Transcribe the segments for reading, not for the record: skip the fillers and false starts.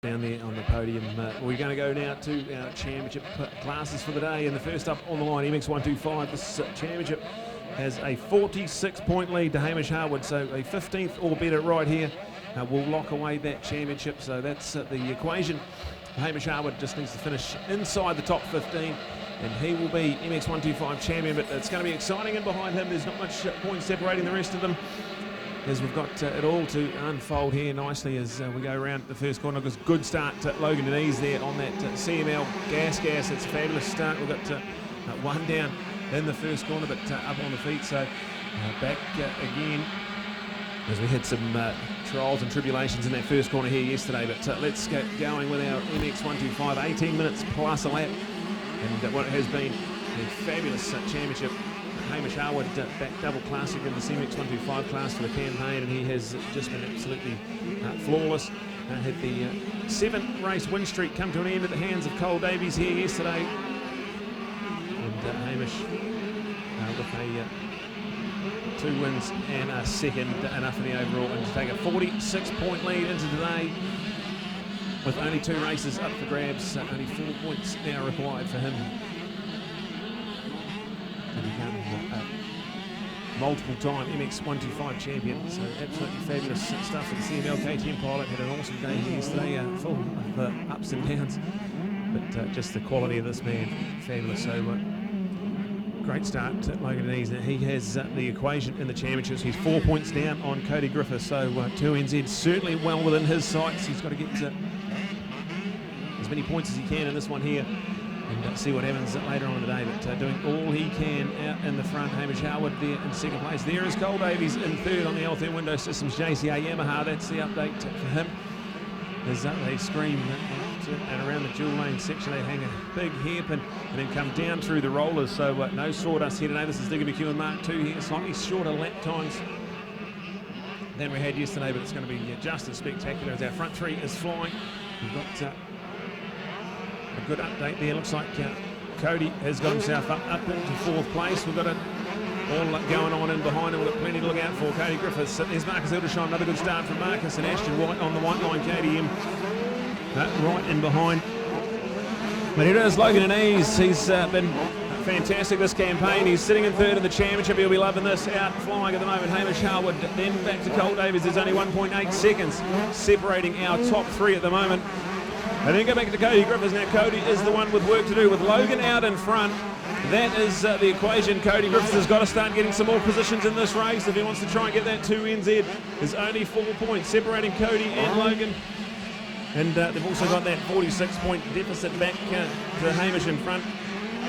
down there on the podium. We're going to go now to our championship classes for the day, and the first up on the line, MX125. This championship has a 46-point lead to Hamish Harwood, so a 15th or better right here will lock away that championship. So that's the equation. Hamish Harwood just needs to finish inside the top 15, and he will be MX125 champion. But it's going to be exciting, and behind him there's not much point separating the rest of them, as we've got it all to unfold here nicely as we go around the first corner. Because good start to Logan Denise there on that CML gas. It's a fabulous start. We've got one down in the first corner, but up on the feet. So back again as we had some trials and tribulations in that first corner here yesterday. But let's get going with our MX125, 18 minutes plus a lap, and what has been a fabulous championship. Hamish Harwood back double classic in the MX125 class for the campaign, and he has just been absolutely flawless. Had the 7-race win streak come to an end at the hands of Cole Davies here yesterday, and Hamish with a 2 wins and a second, enough in the overall, and to take a 46-point lead into today with only 2 races up for grabs. Only 4 points now required for him to become multiple-time MX125 champion. So absolutely fabulous stuff for the CML KTM pilot. Had an awesome day here yesterday, full of ups and downs, but just the quality of this man, fabulous. So great start to Logan Denise. He has the equation in the championships. He's 4 points down on Cody Griffiths, so 2NZ certainly well within his sights. He's got to get as many points as he can in this one here, and see what happens later on in the day. But doing all he can out in the front. Hamish Harwood there in second place. There is Cole Davies in third on the L10 Window Systems JCA Yamaha. That's the update for him. As they scream and around the dual lane section, they hang a big hairpin and then come down through the rollers. So no sawdust here today. This is Digger McEwen Mark II here. Slightly shorter lap times than we had yesterday, but it's going to be just as spectacular as our front three is flying. We've got a good update there. Looks like Cody has got himself up into 4th place. We've got it all going on in behind him. We've got plenty to look out for. Cody Griffiths. There's Marcus Hildersheim. Another good start from Marcus, and Ashton White on the white line KTM right in behind. But it is Logan Denise. He's been fantastic this campaign. He's sitting in 3rd in the championship. He'll be loving this. Out flying at the moment, Hamish Harwood. Then back to Cole Davies. There's only 1.8 seconds separating our top 3 at the moment. And then go back to Cody Griffiths. Now Cody is the one with work to do with Logan out in front. That is the equation. Cody Griffiths has got to start getting some more positions in this race if he wants to try and get that 2NZ. There's only 4 points separating Cody and Logan. And they've also got that 46-point deficit back to Hamish in front.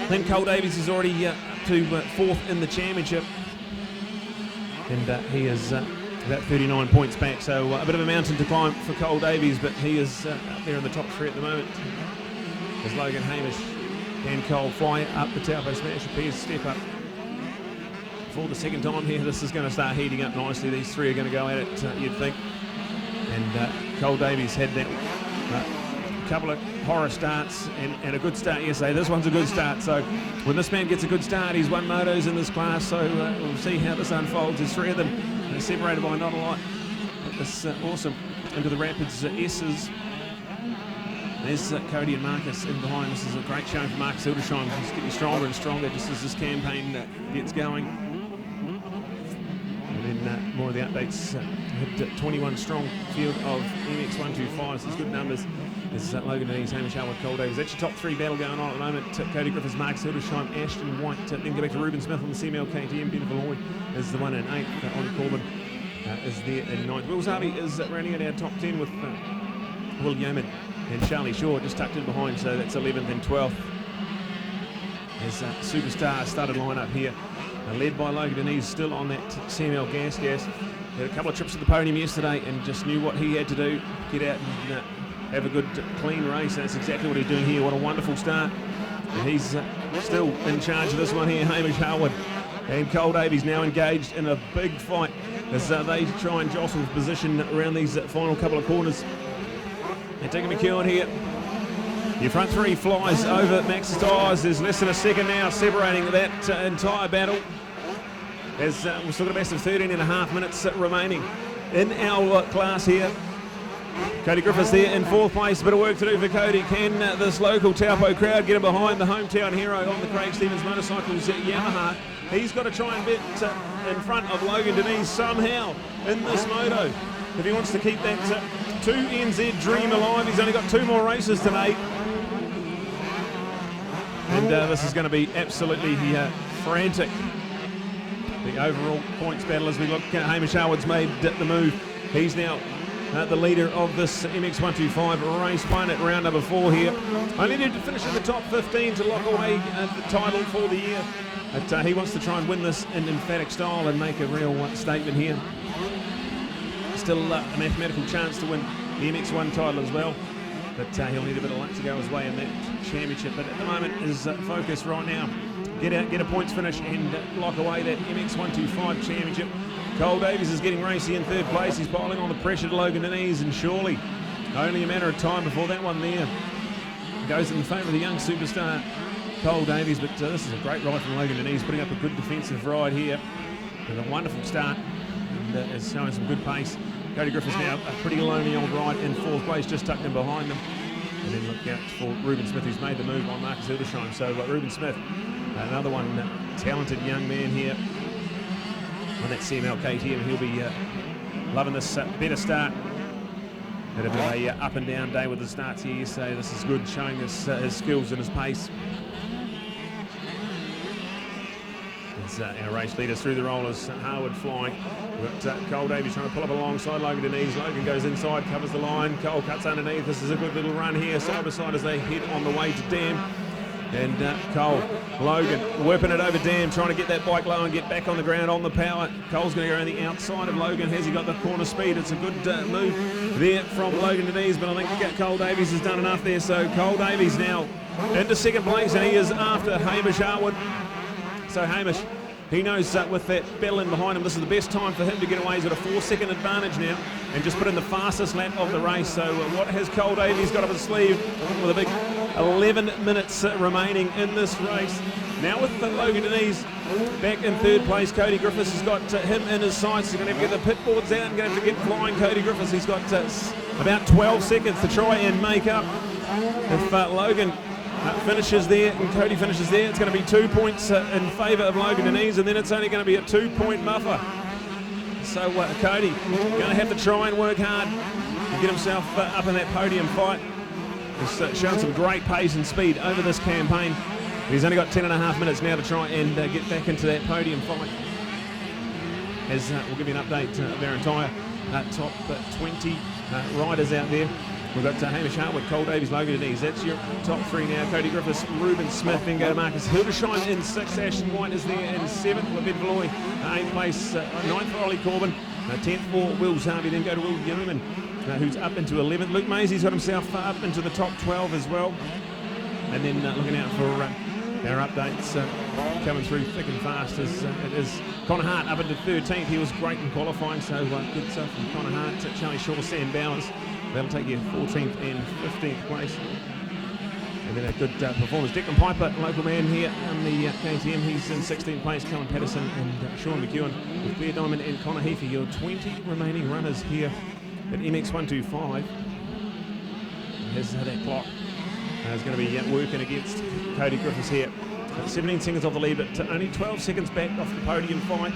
Then Cole Davies is already up to 4th in the championship. And he is about 39 points back, so a bit of a mountain to climb for Cole Davies, but he is up there in the top 3 at the moment as Logan, Hamish and Cole fly up the Taupo Smash. Appears to step up for the second time here. This is going to start heating up nicely. These 3 are going to go at it, you'd think. And Cole Davies had that couple of horror starts and a good start yesterday. This one's a good start, so when this man gets a good start, he's won motos in this class, so we'll see how this unfolds. There's 3 of them. They're separated by not a lot. It's awesome. Into the Rapids S's. There's Cody and Marcus in behind. This is a great showing for Marcus Hildersheim. He's getting stronger and stronger just as this campaign gets going. And then more of the updates. Had 21 strong field of MX125. So it's good numbers. There's Logan Denise, Hamish Harwood, Cole Davies. That's your top 3 battle going on at the moment. Cody Griffiths, Marcus Hildersheim, Ashton White. Then go back to Ruben Smith on the CML KTM. Beautiful Lloyd is the one in 8th. Ollie Corbin is there in 9th. Will Harvey is rounding out our top 10 with Will Yeoman and Charlie Shaw just tucked in behind. So that's 11th and 12th. As superstar started line up here. Led by Logan Denise, still on that CML gas. Had a couple of trips to the podium yesterday and just knew what he had to do. Get out and have a good clean race. That's exactly what he's doing here. What a wonderful start. And he's still in charge of this one here, Hamish Harwood. And Cole Davies now engaged in a big fight as they try and jostle position around these final couple of corners. And Digger McEwen here. Your front 3 flies over Max's tyres. There's less than a second now separating that entire battle. As we've still got a best of 13 and a half minutes remaining in our class here. Cody Griffiths there in 4th place. A bit of work to do for Cody. Can this local Taupo crowd get him behind the hometown hero on the Craig Stevens Motorcycles Yamaha? He's got to try and get in front of Logan Denise somehow in this moto if he wants to keep that 2NZ dream alive. He's only got 2 more races today. And this is going to be absolutely frantic. The overall points battle as we look. Hamish Harwood's made the move. He's now the leader of this MX125 Race 1 at round number 4 here. Only need to finish in the top 15 to lock away the title for the year. But he wants to try and win this in emphatic style and make a real statement here. Still a mathematical chance to win the MX1 title as well. But he'll need a bit of luck to go his way in that championship. But at the moment, his focus right now, get out, get a points finish and lock away that MX125 championship. Cole Davies is getting racy in 3rd place. He's piling on the pressure to Logan Denise, and surely only a matter of time before that one there goes in favour of the young superstar Cole Davies. But this is a great ride from Logan Denise, putting up a good defensive ride here with a wonderful start and is showing some good pace. Cody Griffiths now a pretty lonely old ride in 4th place, just tucked in behind them. And then look out for Ruben Smith, who's made the move on Marcus Hildesheim. So Ruben Smith, another one, talented young man here on that CML KTM. He'll be loving this better start. Had a bit of a up and down day with the starts here, so this is good, showing us his skills and his pace. As our race leaders through the rollers, Harwood flying. We've got Cole Davies trying to pull up alongside Logan Denise. Logan goes inside, covers the line. Cole cuts underneath. This is a good little run here, side by side as they head on the way to Dam. And Cole, Logan whipping it over Dam, trying to get that bike low and get back on the ground on the power. Cole's going to go around the outside of Logan. Has he got the corner speed? It's a good move there from Logan Denise, but I think Cole Davies has done enough there. So Cole Davies now into 2nd place, and he is after Hamish Harwood. So Hamish, he knows with that battle in behind him, this is the best time for him to get away. He's got a 4-second advantage now and just put in the fastest lap of the race. So what has Cole Davies got up his sleeve with a big 11 minutes remaining in this race? Now with Logan Denise back in 3rd place, Cody Griffiths has got him in his sights. He's going to have to get the pit boards out and going to have to get flying Cody Griffiths. He's got about 12 seconds to try and make up. If Logan finishes there and Cody finishes there, it's going to be 2 points in favour of Logan Denise, and then it's only going to be a 2-point buffer. So Cody going to have to try and work hard to get himself up in that podium fight. He's shown some great pace and speed over this campaign. He's only got 10.5 minutes now to try and get back into that podium fight. As we'll give you an update of our entire top 20 riders out there. We've got Hamish Harwood, Cole Davies, Logan Denise. That's your top 3 now. Cody Griffiths, Ruben Smith, then go to Marcus Hildesheim in 6th. Ashton White is there in 7th. Labed Valoy, 8th place. 9th for Ollie Corbin. 10th for Will Zarby. Then go to Will Yeoman, who's up into 11th. Luke Maisie's got himself up into the top 12 as well. And then looking out for our updates coming through thick and fast as it is Connor Hart up into 13th. He was great in qualifying, so good stuff from Connor Hart. Charlie Shaw, Sam Bowers. That'll take you 14th and 15th place. And then a good performance. Declan Piper, local man here on the KTM. He's in 16th place. Colin Patterson and Sean McEwen with Claire Diamond and Connor Heafy. Your 20 remaining runners here at MX125. Has that clock. Is going to be working against Cody Griffiths here. 17 seconds off the lead, but only 12 seconds back off the podium fight.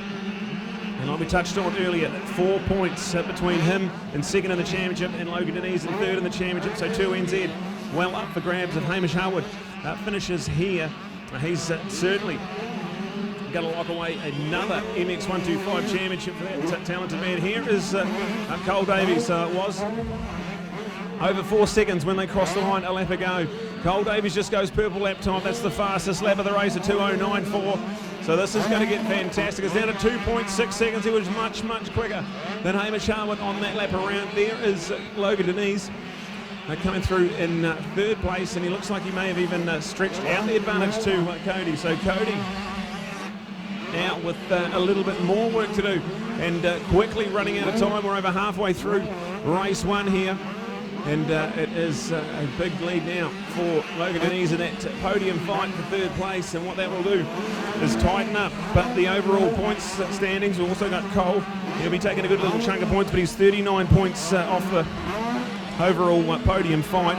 And like we touched on earlier, 4 points between him and 2nd in the championship and Logan Denise in 3rd in the championship. So 2NZ well up for grabs if Hamish Harwood finishes here. He's certainly going to lock away another MX125 championship for that talented man. Here is Cole Davies. It was over 4 seconds when they crossed the line a lap ago. Cole Davies just goes purple lap time. That's the fastest lap of the race, a 2:09.4. So this is going to get fantastic. It's down to 2.6 seconds. He was much, much quicker than Hamish Harwood on that lap around. There is Logan Denise coming through in 3rd place, and he looks like he may have even stretched out the advantage to Cody. So Cody now with a little bit more work to do and quickly running out of time. We're over halfway through race 1 here. And it is a big lead now for Logan Denise in that podium fight for 3rd place. And what that will do is tighten up. But the overall points standings, we've also got Cole. He'll be taking a good little chunk of points, but he's 39 points off the overall podium fight.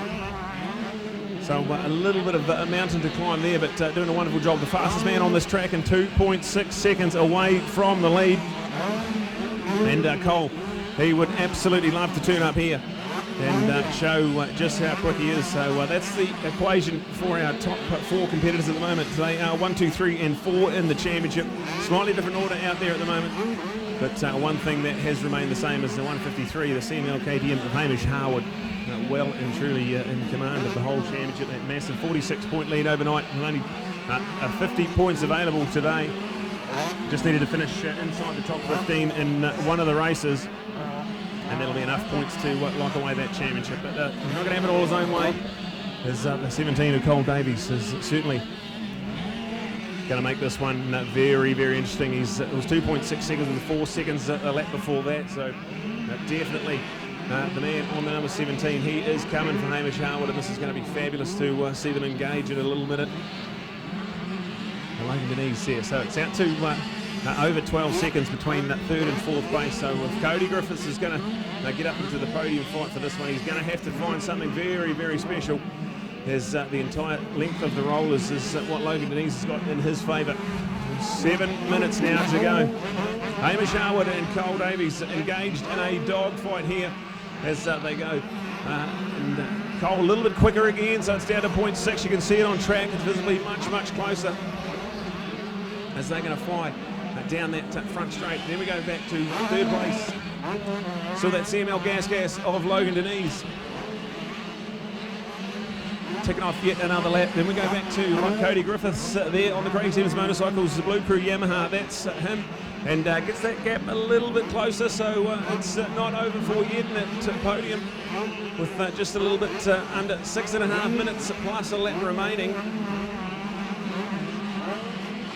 So a little bit of a mountain to climb there, but doing a wonderful job. The fastest man on this track and 2.6 seconds away from the lead. And Cole, he would absolutely love to turn up here and show just how quick he is. So that's the equation for our top 4 competitors at the moment. They are 1, 2, 3 and 4 in the championship. Slightly different order out there at the moment. But one thing that has remained the same is the 153, the CML KTM of Hamish Harwood. Well and truly in command of the whole championship. That massive 46-point lead overnight, with only 50 points available today. Just needed to finish inside the top 15 in one of the races, and that'll be enough points to lock away that championship. But he's not going to have it all his own way, as the 17 of Cole Davies is certainly going to make this one very, very interesting. It was 2.6 seconds and 4 seconds a lap before that, so definitely the man on the number 17, he is coming for Hamish Harwood, and this is going to be fabulous to see them engage in a little minute. Logan Denise here, so it's out to over 12 seconds between third and fourth place. So if Cody Griffiths is going to get up into the podium fight for this one, he's going to have to find something very, very special, as the entire length of the rollers is what Logan Denise has got in his favour. 7 minutes now to go. Hamish Harwood and Cole Davies engaged in a dogfight here as they go. And Cole a little bit quicker again, so it's down to 0.6. You can see it on track. It's visibly much, much closer as they're going to fly down that front straight. Then we go back to third place. So that CML Gas of Logan Denise. Ticking off yet another lap. Then we go back to Cody Griffiths there on the Craig's Evans motorcycles, the Blue Crew Yamaha. That's him. And gets that gap a little bit closer, so it's not over for yet in that podium, with just a little bit under 6.5 minutes plus a lap remaining.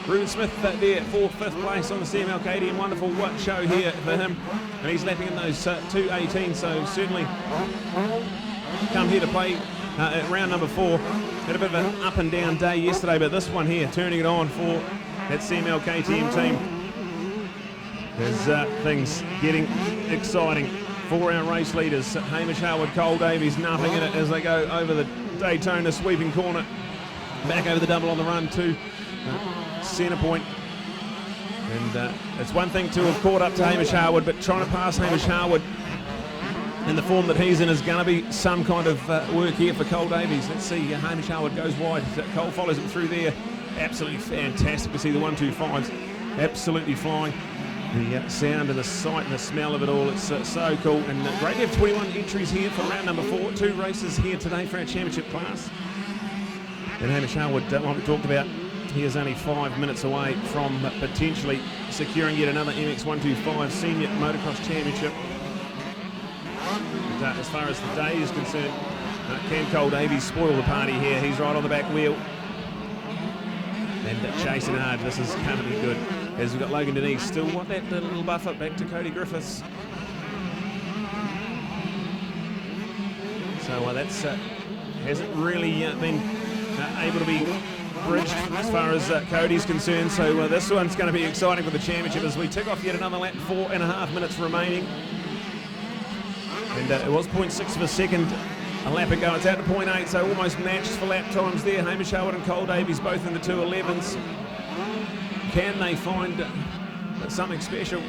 Ruben Smith there for 5th place on the CML KTM. Wonderful show here for him, and he's lapping in those 2:18, so certainly come here to play at round number 4. Had a bit of an up and down day yesterday, but this one here turning it on for that CML KTM team. There's things getting exciting for our race leaders. Hamish Harwood, Cole Davies, nothing in it as they go over the Daytona sweeping corner, back over the double on the run to centre point. And it's one thing to have caught up to Hamish Harwood, but trying to pass Hamish Harwood in the form that he's in is going to be some kind of work here for Cole Davies. Let's see, Hamish Harwood goes wide. Cole follows him through there. Absolutely fantastic to see the 125s absolutely flying. The sound and the sight and the smell of it all, it's so cool. And great to have 21 entries here for round number 4. 2 races here today for our championship class. And Hamish Harwood, like we talked about, he is only 5 minutes away from potentially securing yet another MX125 Senior Motocross Championship. But as far as the day is concerned, can Cole Davies spoil the party here? He's right on the back wheel and chasing hard. This is going to be good, as we've got Logan Denise still want that little buffer back to Cody Griffiths. So that's hasn't really been able to be bridged as far as Cody's concerned. So this one's going to be exciting for the championship as we tick off yet another lap. 4.5 minutes remaining. And it was 0.6 of a second a lap ago. It's out to 0.8, so almost matched for lap times there. Hamish Harwood and Cole Davies both in the 2.11s. Can they find something special?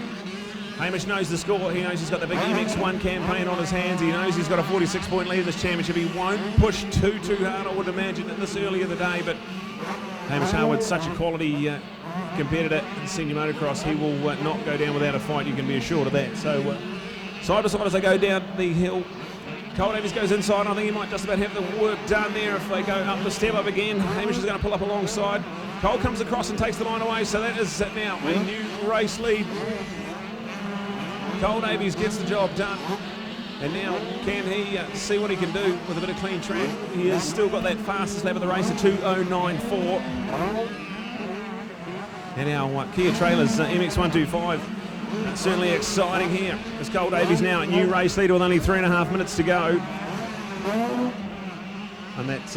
Hamish knows the score. He knows he's got the big MX1 campaign on his hands. He knows he's got a 46-point lead in this championship. He won't push too hard, I would imagine, at this early of the day. But Hamish Harwood's such a quality competitor in senior motocross. He will not go down without a fight. You can be assured of that. So side by side as they go down the hill. Cole Davies goes inside. I think he might just about have the work done there if they go up the step up again. Hamish is going to pull up alongside. Cole comes across and takes the line away. So that is now a new race lead. Cole Davies gets the job done. And now can he see what he can do with a bit of clean track? He has still got that fastest lap of the race, a 2:09.4. And our Kia Trailers MX125. Certainly exciting here as Cole Davies now a new race leader with only 3.5 minutes to go. And that's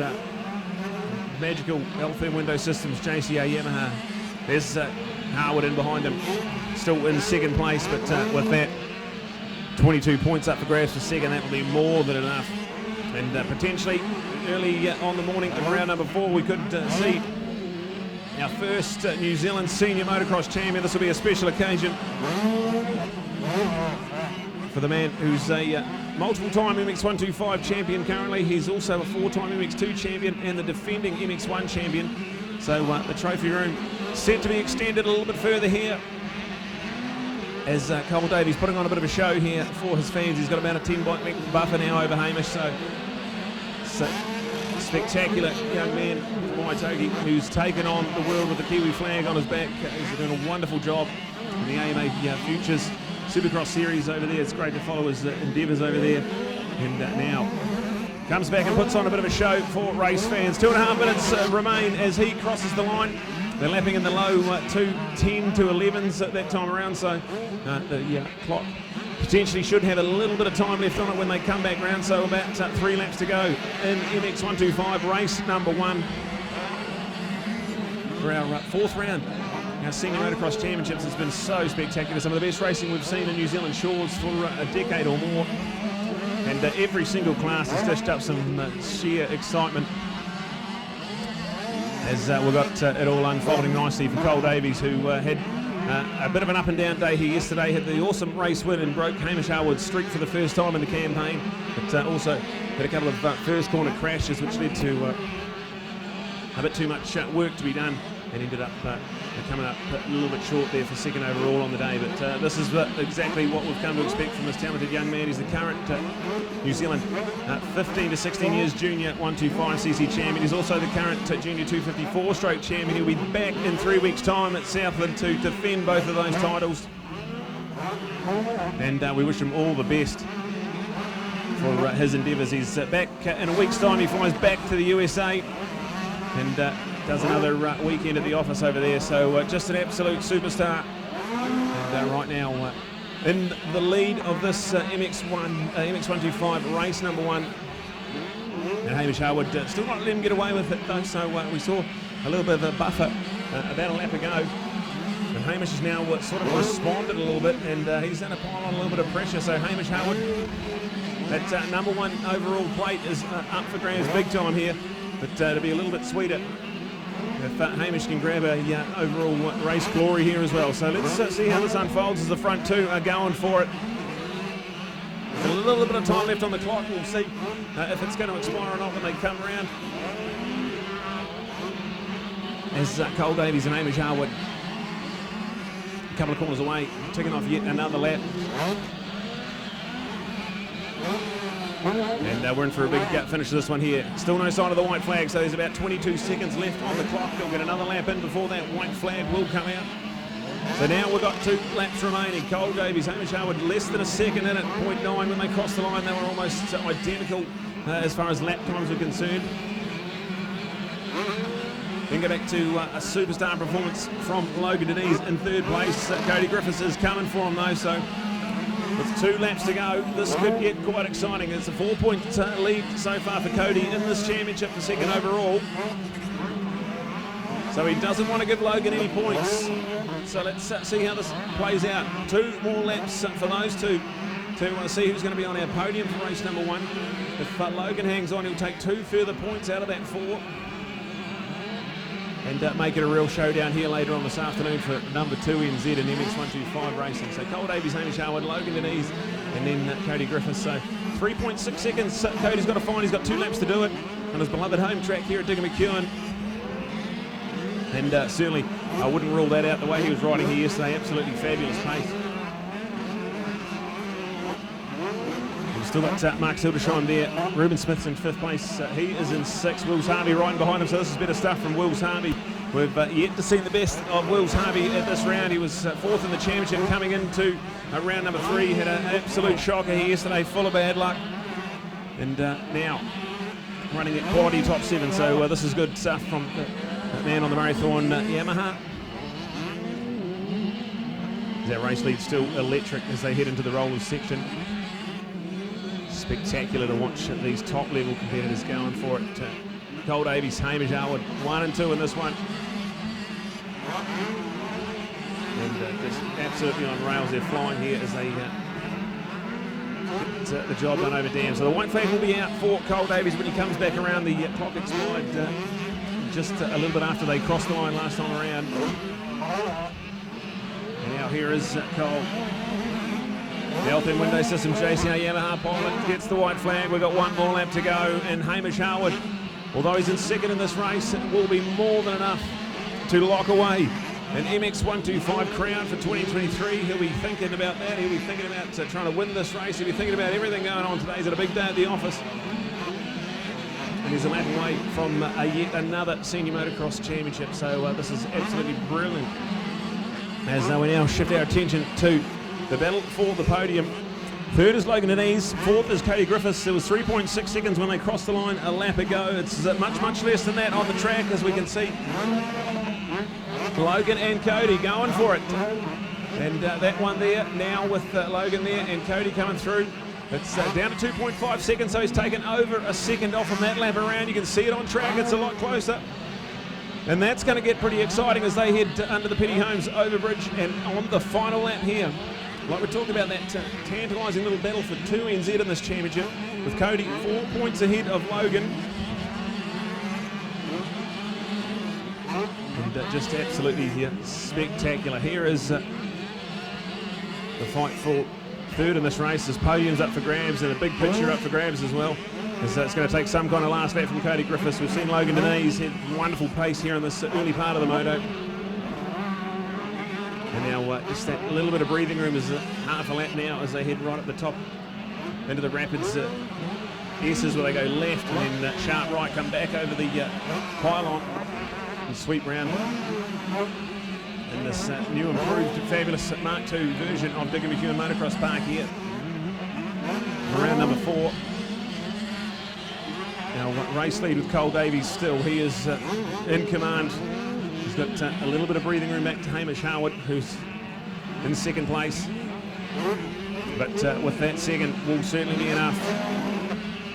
magical L-Firm Window Systems JCA Yamaha. There's Harwood in behind him, still in second place, but with that 22 points up for grabs for second. That will be more than enough. And potentially early on the morning of round number 4, we could see our first New Zealand senior motocross champion. This will be a special occasion for the man who's a multiple-time MX125 champion currently. He's also a 4-time MX2 champion and the defending MX1 champion. So the trophy room set to be extended a little bit further here as Cole Davies putting on a bit of a show here for his fans. He's got about a 10-bike buffer now over Hamish, so spectacular young man from Waitoki who's taken on the world with the Kiwi flag on his back. He's doing a wonderful job in the AMA Futures Supercross series over there. It's great to follow his endeavours over there. And now comes back and puts on a bit of a show for race fans. 2.5 minutes remain as he crosses the line. They're lapping in the low 2:10 to 11s at that time around, so the clock potentially should have a little bit of time left on it when they come back round. So about 3 laps to go in MX125 race number 1 for our 4th round. Our Senior Motocross Championships has been so spectacular. Some of the best racing we've seen in New Zealand shores for a decade or more. And every single class has dished up some sheer excitement as we've got it all unfolding nicely for Cole Davies, who had a bit of an up and down day here yesterday. Had the awesome race win and broke Hamish Harwood's streak for the first time in the campaign, but also had a couple of first corner crashes which led to a bit too much work to be done, and ended up coming up a little bit short there for second overall on the day. But this is exactly what we've come to expect from this talented young man. He's the current New Zealand 15 to 16 years junior 125cc champion. He's also the current junior 254 stroke champion. He'll be back in 3 weeks' time at Southland to defend both of those titles. And we wish him all the best for his endeavours. He's back in a week's time. He flies back to the USA and does another weekend at the office over there. So just an absolute superstar. And right now in the lead of this MX125 race number 1. And Hamish Harwood still not letting him get away with it though. So we saw a little bit of a buffer about a lap ago. And Hamish has now sort of responded a little bit, and he's going to pile on a little bit of pressure. So Hamish Harwood, that number 1 overall plate is up for grabs big time here. But to be a little bit sweeter if Hamish can grab a overall race glory here as well. So let's see how this unfolds as the front 2 are going for it. There's a little bit of time left on the clock. We'll see if it's going to expire or not when they come around. As Cole Davies and Hamish Harwood a couple of corners away, ticking off yet another lap. And we're in for a big finish of this one here. Still no sign of the white flag, so there's about 22 seconds left on the clock. They'll get another lap in before that white flag will come out. So now we've got 2 laps remaining. Cole Davies, Hamish Harwood, less than a second in at 0.9. When they crossed the line, they were almost identical as far as lap times were concerned. Then go back to a superstar performance from Logan Denise in 3rd place. Cody Griffiths is coming for him though, so with 2 laps to go, this could get quite exciting. It's a 4-point lead so far for Cody in this championship for second overall. So he doesn't want to give Logan any points. So let's see how this plays out. 2 more laps for those 2 to see who's going to be on our podium for race number 1. If Logan hangs on, he'll take 2 further points out of that 4. And make it a real showdown here later on this afternoon for number 2 NZ and MX125 racing. So Cole Davies, Hamish Harwood, Logan Denise, and then Cody Griffiths. So 3.6 seconds Cody's got to find. He's got 2 laps to do it on his beloved home track here at Diggum McEwen. And certainly I wouldn't rule that out. The way he was riding here yesterday, absolutely fabulous pace. We've still got Mark Sildersheim there. Ruben Smith's in 5th place. He is in 6th. Wills Harvey riding behind him. So this is better stuff from Wills Harvey. We've yet to see the best of Wills Harvey at this round. He was 4th in the championship coming into round number 3. Had an absolute shocker here yesterday, full of bad luck. And now running at quality top 7. So this is good stuff from the man on the Marathon Yamaha. That race lead still electric as they head into the rollers section. Spectacular to watch these top level competitors going for it. Cole Davies, Hamish Harwood, 1 and 2 in this one. And just absolutely on rails. They're flying here as they get the job done over Dam. So the white flag will be out for Cole Davies when he comes back around. The clock expired just a little bit after they crossed the line last time around. And now here is Cole. The Alpine Window Systems JCA Yamaha pilot gets the white flag. We've got one more lap to go, and Hamish Harwood, although he's in second in this race, it will be more than enough to lock away an MX125 crown for 2023. He'll be thinking about that. He'll be thinking about trying to win this race. He'll be thinking about everything going on today. He's had a big day at the office. And he's a lap away from yet another senior motocross championship. So this is absolutely brilliant. As we now shift our attention to the battle for the podium. Third is Logan Denise, fourth is Cody Griffiths. There was 3.6 seconds when they crossed the line a lap ago. It's much less than that on the track, as we can see. Logan and Cody going for it. And that one there now with Logan there and Cody coming through. It's down to 2.5 seconds, so he's taken over a second off from that lap around. You can see it on track, it's a lot closer. And that's going to get pretty exciting as they head under the Penny Holmes overbridge and on the final lap here. Like we talked about, that tantalising little battle for 2NZ in this championship, with Cody 4 points ahead of Logan. And just absolutely spectacular. Here is the fight for third in this race. There's podiums up for grabs and a big picture up for grabs as well. As it's going to take some kind of last lap from Cody Griffiths. We've seen Logan Denise had wonderful pace here in this early part of the moto. And now just that little bit of breathing room is half a lap now as they head right at the top into the rapids. S's where they go left and then sharp right, come back over the pylon and sweep round in this new improved fabulous Mark II version of Diggin McEwen Motocross Park here. Round number 4. Now race lead with Cole Davies still. He is in command. He's got a little bit of breathing room back to Hamish Harwood, who's in second place. But with that second will certainly be enough.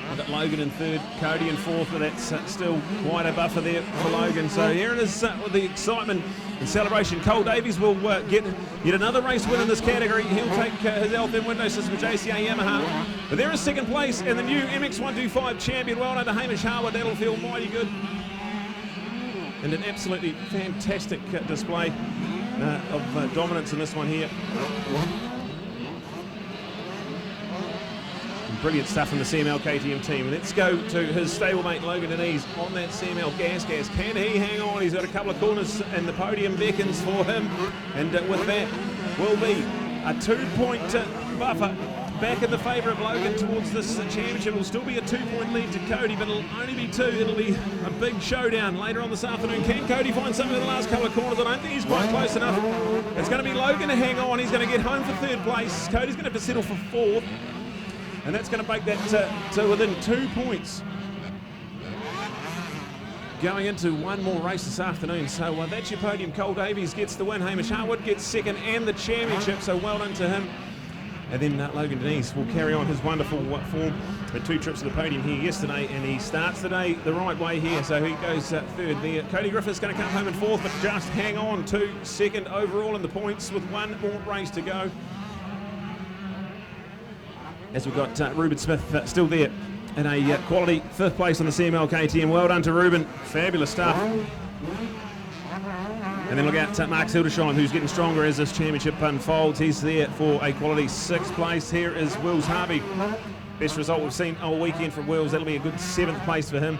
We've got Logan in third, Cody in fourth, but that's still quite a buffer there for Logan. So here it is with the excitement and celebration. Cole Davies will get yet another race win in this category. He'll take his Alpine Window System JCA Yamaha. But there is second place and the new MX125 champion. Well done to Hamish Harwood. That'll feel mighty good. And an absolutely fantastic display of dominance in this one here. Brilliant stuff from the CML KTM team. Let's go to his stablemate Logan Denise on that CML gas. Can he hang on? He's got a couple of corners and the podium beckons for him. And with that will be a 2-point buffer back in the favour of Logan towards this championship. It'll still be a 2-point lead to Cody, but it'll only be 2. It'll be a big showdown later on this afternoon. Can Cody find something in the last couple of corners? I don't think he's quite close enough. It's going to be Logan to hang on. He's going to get home for third place. Cody's going to have to settle for fourth. And that's going to make that to within 2 points. Going into one more race this afternoon. So that's your podium. Cole Davies gets the win. Hamish Harwood gets second and the championship. So well done to him. And then Logan Denise will carry on his wonderful form. Had 2 trips to the podium here yesterday, and he starts the day the right way here. So he goes third there. Cody Griffiths going to come home in fourth, but just hang on to second overall in the points with one more race to go. As we've got Ruben Smith still there in a quality 5th place on the CML KTM. Well done to Ruben. Fabulous stuff. And then look out Mark Hildesheim, who's getting stronger as this championship unfolds. He's there for a quality 6th place. Here is Wills Harvey. Best result we've seen all weekend from Wills. That'll be a good 7th place for him.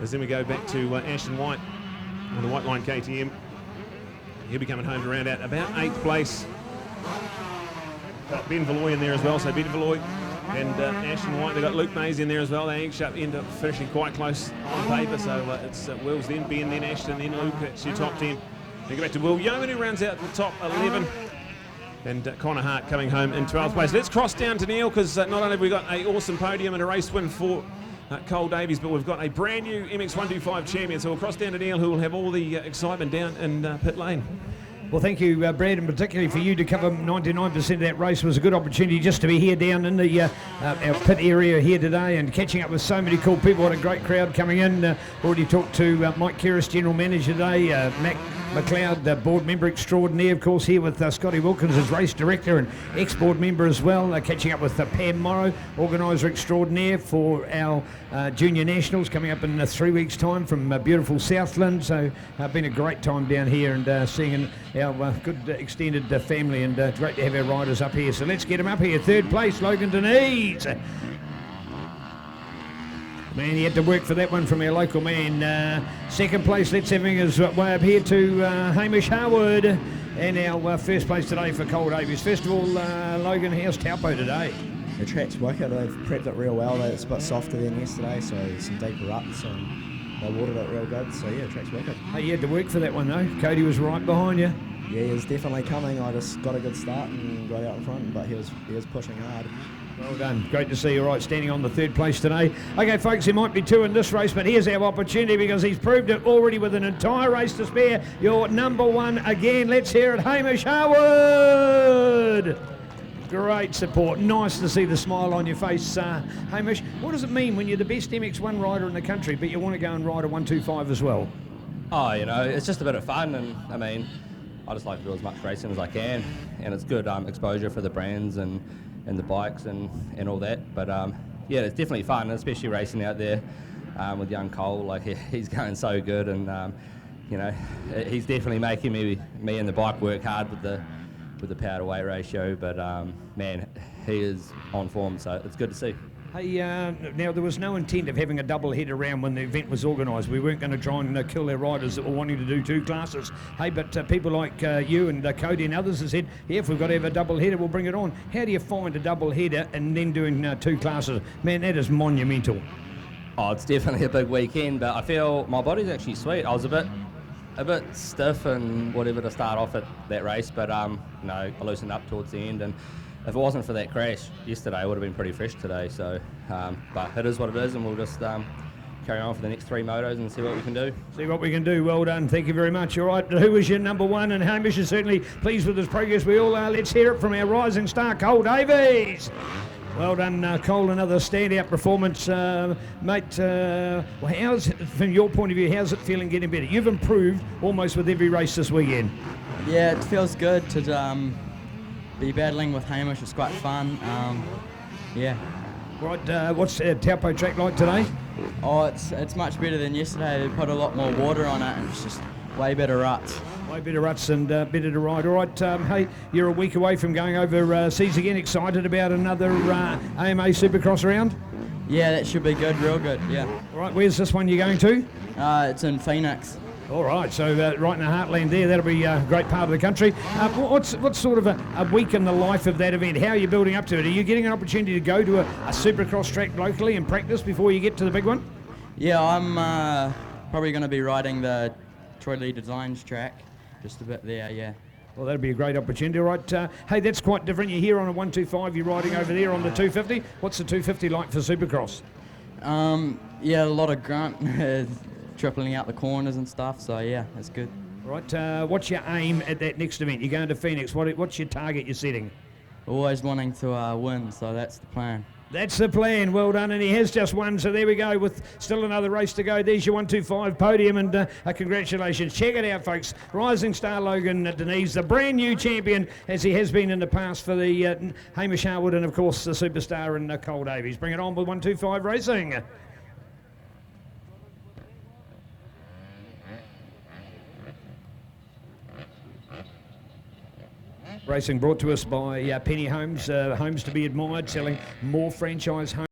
As then we go back to Ashton White on the White Line KTM. He'll be coming home to round out about 8th place. Ben Valoy in there as well, so Ben Valoy and Ashton White. They've got Luke Mays in there as well. They each end up finishing quite close on paper, so it's Wills, then Ben, then Ashton, then Luke. That's your top 10. Then go back to Will Yeoman, who rounds out the top 11. And Connor Hart coming home in 12th place. Let's cross down to Neil, because not only have we got an awesome podium and a race win for Cole Davies, but we've got a brand new MX125 champion. So we'll cross down to Neil, who will have all the excitement down in pit lane. Well, thank you, Brad, and particularly for you to cover 99% of that race. It was a good opportunity just to be here down in the our pit area here today and catching up with so many cool people. What a great crowd coming in. Already talked to Mike Keris, General Manager today, Mac McLeod, the board member extraordinaire, of course, here with Scotty Wilkins as race director and ex-board member as well, catching up with Pam Morrow, organiser extraordinaire for our Junior Nationals coming up in 3 weeks' time from beautiful Southland. So been a great time down here and seeing our good extended family, and great to have our riders up here. So let's get them up here. Third place, Logan Denise. Man, he had to work for that one from our local man. Second place, let's have his way up here to Hamish Harwood. And our first place today for Cole Davies. First of all, Logan, how's Taupo today? The track's wicked. They've prepped it real well. It's a bit softer than yesterday, so some deeper ruts, and they watered it real good. So yeah, the track's wicked. Hey, you had to work for that one though. Cody was right behind you. Yeah, he was definitely coming. I just got a good start and got out in front, but he was pushing hard. Well done. Great to see you right standing on the third place today. Okay, folks, there might be two in this race, but here's our opportunity because he's proved it already with an entire race to spare. Your number one again. Let's hear it, Hamish Harwood. Great support. Nice to see the smile on your face, Hamish. What does it mean when you're the best MX1 rider in the country, but you want to go and ride a 125 as well? Oh, you know, it's just a bit of fun, and I mean, I just like to do as much racing as I can, and it's good exposure for the brands and the bikes and all that. But yeah, it's definitely fun, especially racing out there with young Cole. Like he's going so good, and you know, he's definitely making me and the bike work hard with the power to weight ratio. But man, he is on form, so it's good to see. Hey, now there was no intent of having a double header round when the event was organised. We weren't going to try and kill their riders that were wanting to do two classes. Hey, but people like you and Cody and others have said, yeah, if we've got to have a double header, we'll bring it on. How do you find a double header and then doing two classes? Man, that is monumental. Oh, it's definitely a big weekend, but I feel my body's actually sweet. I was a bit stiff and whatever to start off at that race, but you know, I loosened up towards the end, and if it wasn't for that crash yesterday, I would have been pretty fresh today. So, but it is what it is, and we'll just carry on for the next three motos and see what we can do. See what we can do. Well done. Thank you very much. All right, who was your number one? And Hamish is certainly pleased with his progress. We all are. Let's hear it from our rising star, Cole Davies. Well done, Cole. Another standout performance, mate. Well, how's, from your point of view, how's it feeling getting better? You've improved almost with every race this weekend. Yeah, it feels good to be battling with Hamish. It's quite fun. Yeah. Right, what's Taupo track like today? Oh, it's much better than yesterday. They put a lot more water on it, and it's just way better ruts. Way better ruts and better to ride. All right, hey, you're a week away from going overseas again. Excited about another AMA Supercross round? Yeah, that should be good, real good, yeah. All right, where's this one you're going to? It's in Phoenix. All right, so right in the heartland there, that'll be a great part of the country. What's sort of a week in the life of that event? How are you building up to it? Are you getting an opportunity to go to a Supercross track locally and practice before you get to the big one? Yeah, I'm probably going to be riding the Troy Lee Designs track, just a bit there, yeah. Well, that'll be a great opportunity. All right, hey, that's quite different. You're here on a 125, you're riding over there on the 250. What's the 250 like for Supercross? Yeah, a lot of grunt. Tripling out the corners and stuff, so yeah, that's good. All right, what's your aim at that next event? You're going to Phoenix. What's your target you're setting? Always wanting to win, so that's the plan. That's the plan. Well done, and he has just won, so there we go with still another race to go. There's your 125 podium, and congratulations. Check it out, folks. Rising star Logan Denise, the brand new champion, as he has been in the past for the Hamish Harwood, and of course the superstar and Cole Davies. Bring it on with 125 racing. Racing brought to us by Penny Homes, homes to be admired, selling more franchise homes.